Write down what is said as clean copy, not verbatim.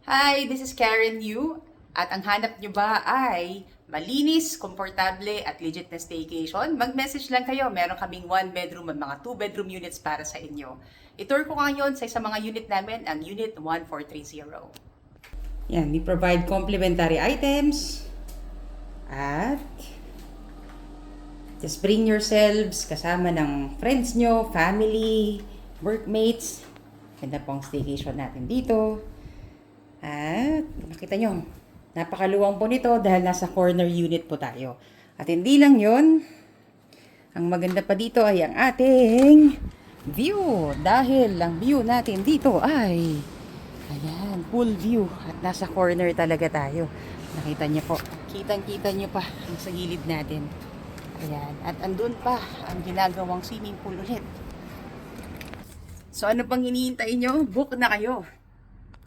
Hi, this is Karen Yu. At ang hanap nyo ba ay malinis, komportable at legit na staycation? Mag-message lang kayo. Meron kaming 1 bedroom at mga 2 bedroom units para sa inyo. I-tour ko ngayon sa isang mga unit namin, ang Unit 1430. Yan, we provide complimentary items. At just bring yourselves kasama ng friends nyo, family, workmates. Ganda pong staycation natin dito. At makita nyo, napakaluwang po nito dahil nasa corner unit po tayo. At hindi lang yon, ang maganda pa dito ay ang ating view. Dahil ang view natin dito ay, ayan, pool view. At nasa corner talaga tayo. Nakita nyo po, kitang-kita nyo pa ang sa gilid natin. Ayan, at andun pa ang ginagawang swimming pool ulit. So ano pang hinihintay nyo? Book na kayo.